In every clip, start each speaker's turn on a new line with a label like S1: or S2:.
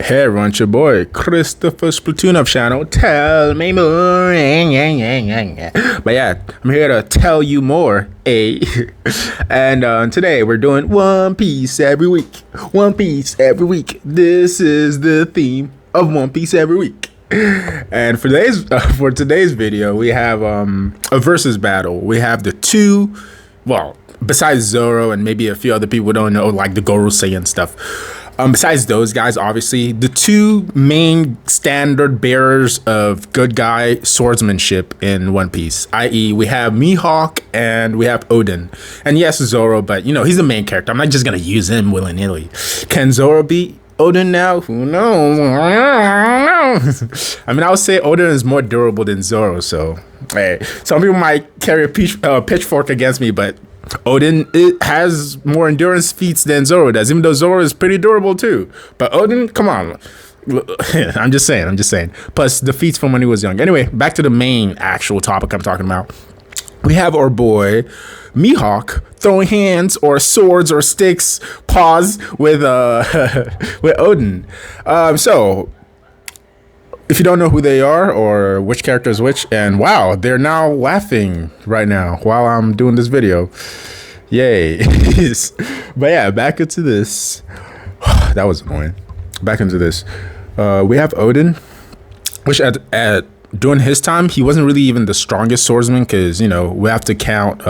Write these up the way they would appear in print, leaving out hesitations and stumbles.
S1: Hey everyone, it's your boy Christopher Splatoon of channel. Tell me more. But yeah, I'm here to tell you more. And today we're doing One Piece every week. One Piece every week. This is the theme of One Piece every week. And for today's video, we have a versus battle. We have the two, well, besides Zoro and maybe a few other people don't know, like the Gorosei and stuff. Besides those guys, obviously, the two main standard bearers of good guy swordsmanship in One Piece, i.e. we have Mihawk and we have Oden. And yes, Zoro, but you know, he's the main character. I'm not just gonna use him willy-nilly. Can Zoro beat Oden now? Who knows? I mean, I would say Oden is more durable than Zoro, so hey, some people might carry a pitchfork against me, but Oden has more endurance feats than Zoro does, even though Zoro is pretty durable too. But Oden, come on. I'm just saying. Plus the feats from when he was young. Anyway, back to the main actual topic I'm talking about. We have our boy Mihawk throwing hands or swords or sticks, paws with with Oden. So if you don't know who they are or which character is which, and wow, they're now laughing right now while I'm doing this video. Yay. But yeah, back into this. That was annoying. Back into this. We have Oden, which at during his time, he wasn't really even the strongest swordsman because, you know, we have to count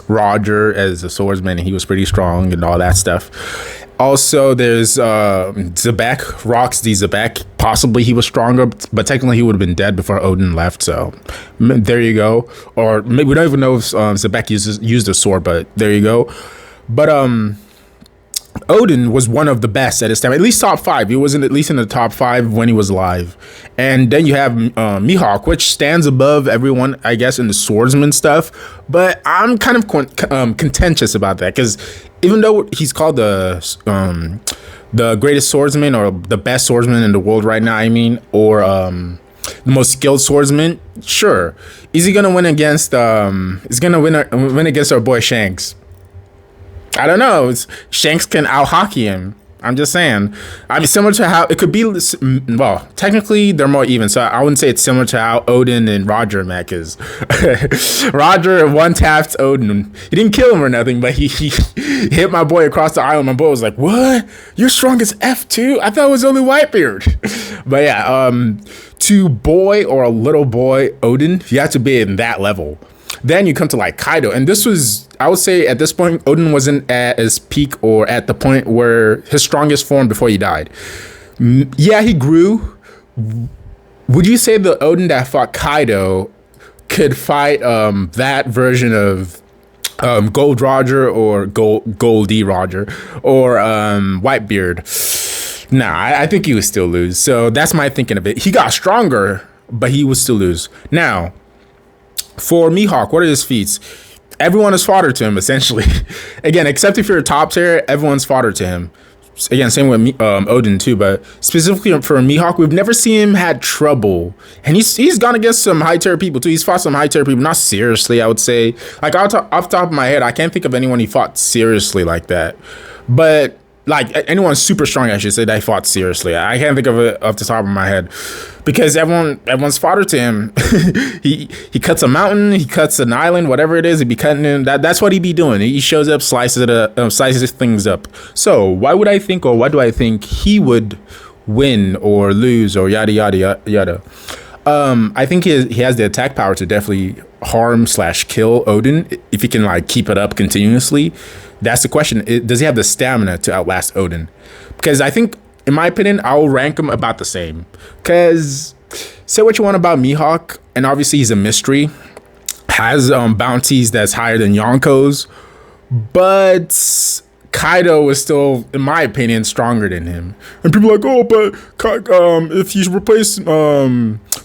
S1: Roger as a swordsman, and he was pretty strong and all that stuff. Also, there's Zebek, Rocks the Zebek. Possibly he was stronger, but technically he would have been dead before Oden left. So there you go. Or maybe we don't even know if Zebek used a sword, but there you go. But Oden was one of the best at his time, at least top 5. He was at least in the top 5 when he was alive. And then you have Mihawk, which stands above everyone, I guess, in the swordsman stuff. But I'm kind of contentious about that because even though he's called the greatest swordsman or the best swordsman in the world right now, I mean, or the most skilled swordsman, sure, is he gonna win against? Is gonna win against our boy Shanks? I don't know. Shanks can out hockey him. I'm just saying. I mean, similar to how it could be. Well, technically they're more even, so I wouldn't say it's similar to how Oden and Roger met, because Roger one tapped Oden. He didn't kill him or nothing, but he hit my boy across the aisle. My boy was like, "What? You're strong as F too? I thought it was only Whitebeard." But yeah, to boy or a little boy Oden, you have to be in that level. Then you come to like Kaido, and this was, I would say at this point, Oden wasn't at his peak or at the point where his strongest form before he died. Yeah, he grew. Would you say the Oden that fought Kaido could fight that version of Gold Roger or Goldie Roger or Whitebeard? Nah, I think he would still lose. So that's my thinking of it. He got stronger, but he would still lose. Now, for Mihawk, what are his feats? Everyone is fodder to him, essentially. Again, except if you're a top tier, everyone's fodder to him. Again, same with Oden too, but specifically for Mihawk, we've never seen him had trouble. And he's gone against some high tier people too. He's fought some high tier people, not seriously, I would say. Like off the top of my head, I can't think of anyone he fought seriously like that. But like anyone super strong, I should say, that he fought seriously. I can't think of it off the top of my head because everyone's fodder to him. he cuts a mountain, he cuts an island, whatever it is, he'd be cutting him. That's what he'd be doing. He shows up, slices things up. So why do I think he would win or lose or yada yada yada? I think he has the attack power to definitely harm/kill Oden if he can like keep it up continuously. That's the question. Does he have the stamina to outlast Oden? Because I think, in my opinion, I'll rank him about the same. Because say what you want about Mihawk, and obviously he's a mystery, has bounties that's higher than Yonko's, but Kaido is still, in my opinion, stronger than him. And people are like, oh, but if you replace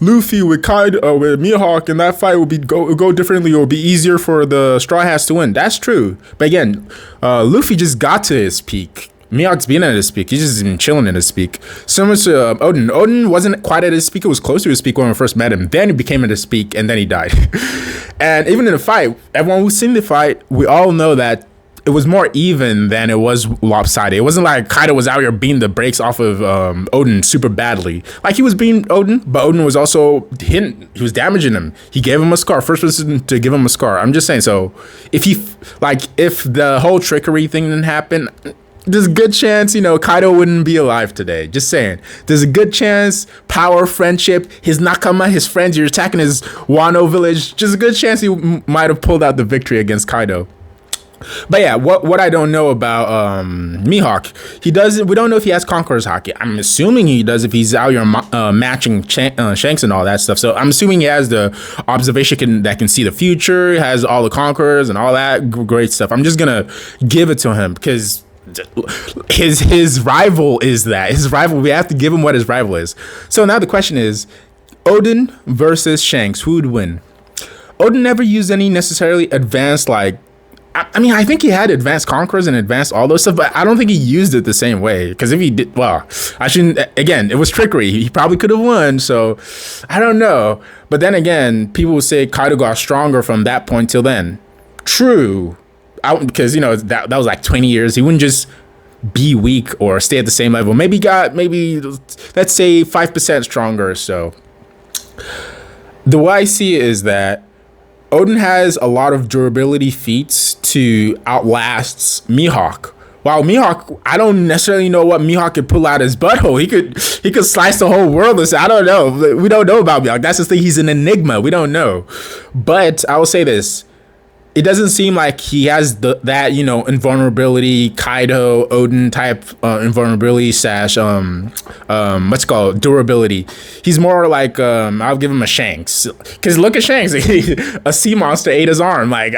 S1: Luffy with Kaido with Mihawk, and that fight will go differently, or be easier for the Straw Hats to win. That's true. But again, Luffy just got to his peak. Mihawk's been at his peak. He's just been chilling at his peak. Similar to Oden. Oden wasn't quite at his peak. It was close to his peak when we first met him. Then he became at his peak, and then he died. And even in the fight, everyone who's seen the fight, we all know that it was more even than it was lopsided. It wasn't like Kaido was out here beating the brakes off of Oden super badly. Like, he was beating Oden, but Oden was also hitting, he was damaging him. He gave him a scar. First person to give him a scar. I'm just saying, so if the whole trickery thing didn't happen, there's a good chance, Kaido wouldn't be alive today. Just saying. There's a good chance, power, friendship, his nakama, his friends, you're attacking his Wano village. Just a good chance he might have pulled out the victory against Kaido. But yeah, what I don't know about Mihawk, we don't know if he has Conqueror's Haki. I'm assuming he does if he's out here matching Shanks and all that stuff. So I'm assuming he has the observation that can see the future, has all the Conquerors and all that great stuff. I'm just gonna give it to him because his rival is that. His rival, we have to give him what his rival is. So now the question is, Oden versus Shanks, who would win? Oden never used any necessarily advanced, like, I mean, I think he had advanced Conquerors and advanced all those stuff, but I don't think he used it the same way. Because if he did, well, I shouldn't, again, it was trickery. He probably could have won, so I don't know. But then again, people will say Kaido got stronger from that point till then. True. Because, that was like 20 years. He wouldn't just be weak or stay at the same level. Maybe let's say 5% stronger or so. The way I see it is that Oden has a lot of durability feats to outlast Mihawk. While Mihawk, I don't necessarily know what Mihawk could pull out his butthole. He could slice the whole world. I don't know. We don't know about Mihawk. That's the thing. He's an enigma. We don't know. But I will say this. It doesn't seem like he has that invulnerability, Kaido, Oden type invulnerability what's it called, durability. He's more like I'll give him a Shanks, because look at Shanks, a sea monster ate his arm. Like,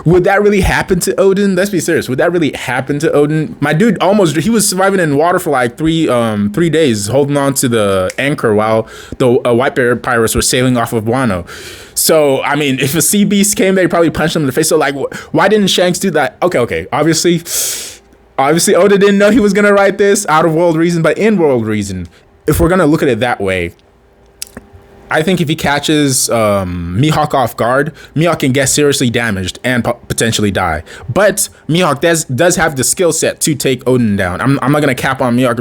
S1: would that really happen to Oden? Let's be serious. Would that really happen to Oden? My dude he was surviving in water for like 3 days, holding on to the anchor while the White Bear pirates were sailing off of Wano. So, I mean, if a sea beast came, they'd probably punch him in the face. So, like, why didn't Shanks do that? Okay. Obviously, Oda didn't know he was going to write this out of world reason, but in world reason, if we're going to look at it that way, I think if he catches Mihawk off guard, Mihawk can get seriously damaged and potentially die. But Mihawk does have the skill set to take Oden down. I'm not going to cap on Mihawk.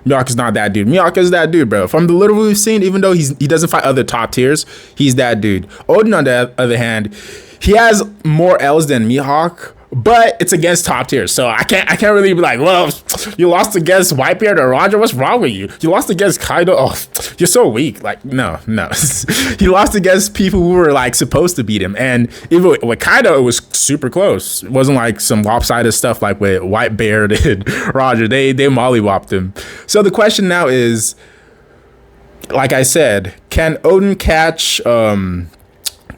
S1: Mihawk is not that dude. Mihawk is that dude, bro. From the little we've seen, even though he doesn't fight other top tiers, he's that dude. Oden, on the other hand, he has more L's than Mihawk, but it's against top tiers, so I can't really be like, well, you lost against Whitebeard or Roger. What's wrong with you? You lost against Kaido. Oh, you're so weak. Like, no. He lost against people who were like supposed to beat him, and even with Kaido, it was super close. It wasn't like some lopsided stuff like with Whitebeard and Roger. They mollywopped him. So the question now is, like I said, can Oden catch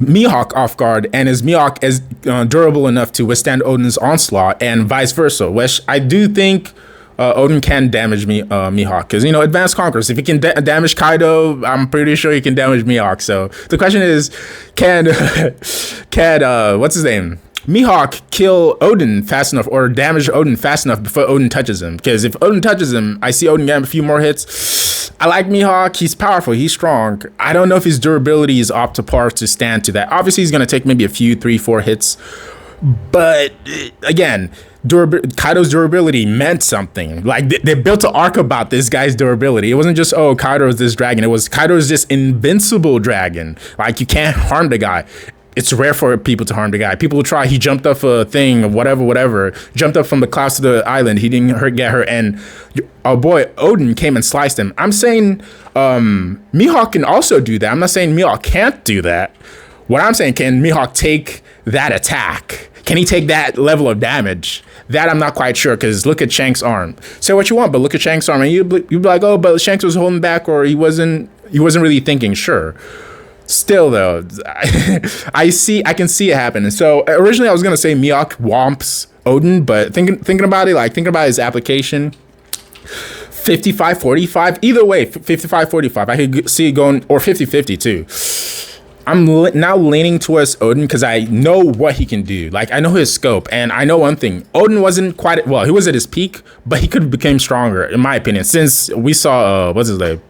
S1: Mihawk off guard, and is Mihawk as durable enough to withstand Oden's onslaught, and vice versa? Which I do think Oden can damage Mihawk, because advanced Conquerors. If he can damage Kaido, I'm pretty sure he can damage Mihawk. So the question is, can what's his name, Mihawk kill Oden fast enough, or damage Oden fast enough before Oden touches him? Because if Oden touches him, I see Oden getting a few more hits. I like Mihawk. He's powerful. He's strong. I don't know if his durability is up to par to stand to that. Obviously, he's going to take maybe a few 3-4 hits. But again, Kaido's durability meant something. Like, they built an arc about this guy's durability. It wasn't just, oh, Kaido is this dragon. It was Kaido is this invincible dragon. Like, you can't harm the guy. It's rare for people to harm the guy. People will try. He jumped off a thing, whatever. Jumped up from the clouds to the island. He didn't get hurt. And our boy Oden came and sliced him. I'm saying Mihawk can also do that. I'm not saying Mihawk can't do that. What I'm saying, can Mihawk take that attack? Can he take that level of damage? That I'm not quite sure, because look at Shanks' arm. Say what you want, but look at Shanks' arm. And you'd be like, oh, but Shanks was holding back, or he wasn't really thinking. Sure. Still, though, I can see it happening. So originally I was going to say Mihawk womps Oden, but thinking about it, like thinking about his application, 55-45, either way, 55-45, I could see it going, or 50-50 too. I'm now leaning towards Oden because I know what he can do. Like, I know his scope, and I know one thing. Oden wasn't quite, well, he was at his peak, but he could have become stronger, in my opinion, since we saw, what's his name?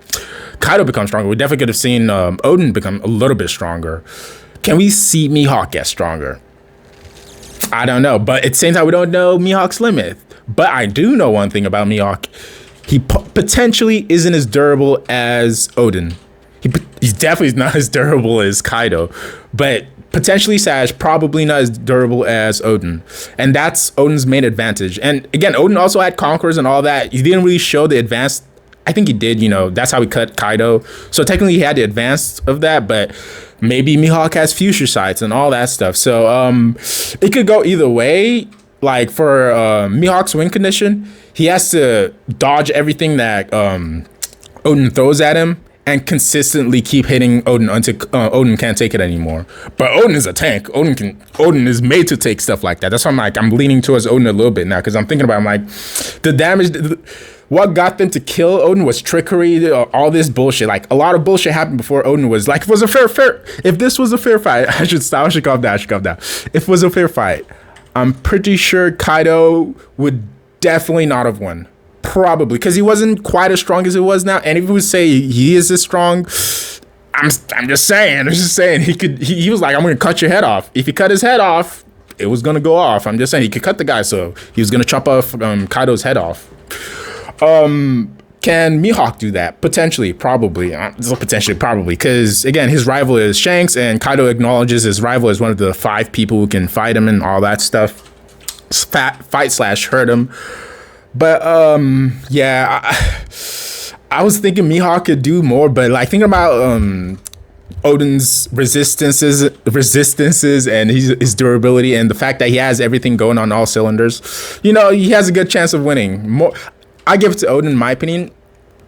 S1: Kaido become stronger. We definitely could have seen Oden become a little bit stronger. Can we see Mihawk get stronger? I don't know, but at the same time, we don't know Mihawk's limit. But I do know one thing about Mihawk. He potentially isn't as durable as Oden. He's definitely not as durable as Kaido, but potentially Sage, probably not as durable as Oden. And that's Oden's main advantage. And again, Oden also had conquerors and all that. He didn't really show the advanced. I think he did, that's how he cut Kaido. So technically he had the advance of that, but maybe Mihawk has future sights and all that stuff. So it could go either way. Like for Mihawk's win condition, he has to dodge everything that Oden throws at him and consistently keep hitting Oden until Oden can't take it anymore. But Oden is a tank. Oden is made to take stuff like that. That's why I'm leaning towards Oden a little bit now, because I'm thinking about the damage. What got them to kill Oden was trickery, all this bullshit. Like a lot of bullshit happened before Oden was like, if this was a fair fight, I should calm down. If it was a fair fight, I'm pretty sure Kaido would definitely not have won. Probably, because he wasn't quite as strong as he was now. And if we would say he is as strong, I'm just saying. He was like, I'm gonna cut your head off. If he cut his head off, it was gonna go off. I'm just saying he could cut the guy, so he was gonna chop off Kaido's head off. Can Mihawk do that? Potentially, probably. Because again, his rival is Shanks, and Kaido acknowledges his rival as one of the 5 people who can fight him and all that stuff. Fight/hurt him. But yeah, I was thinking Mihawk could do more, but like thinking about Oden's resistances and his durability, and the fact that he has everything going on all cylinders, he has a good chance of winning. I give it to Oden, in my opinion.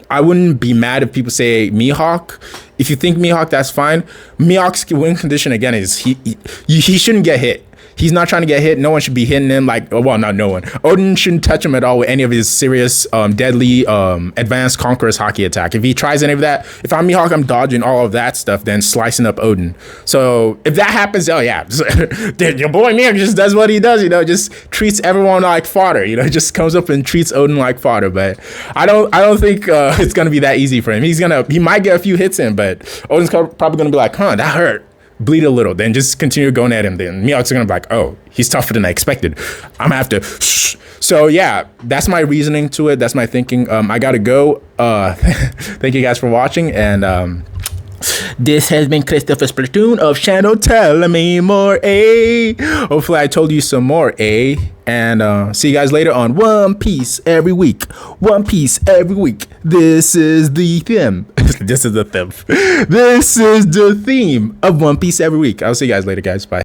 S1: I wouldn't be mad if people say Mihawk. If you think Mihawk, that's fine. Mihawk's win condition again is he shouldn't get hit. He's not trying to get hit. No one should be hitting him. Not no one. Oden shouldn't touch him at all with any of his serious, deadly, advanced conqueror's haki attack. If he tries any of that, if I'm Mihawk, I'm dodging all of that stuff, then slicing up Oden. So if that happens, oh yeah, your boy Mihawk just does what he does. Just treats everyone like fodder. Just comes up and treats Oden like fodder. But I don't think it's gonna be that easy for him. He might get a few hits in, but Oden's probably gonna be like, that hurt. Bleed a little, then just continue going at him. Then Mihawk's gonna be like, oh, he's tougher than I expected. I'm gonna have to shh. So yeah, that's my reasoning to it. That's my thinking. I gotta go. Thank you guys for watching, and this has been Christopher Splatoon of channel Tell Me More, Hopefully I told you some more, And see you guys later on One Piece every week. One Piece every week. This is the theme. This is the theme of One Piece every week. I'll see you guys later, guys. Bye.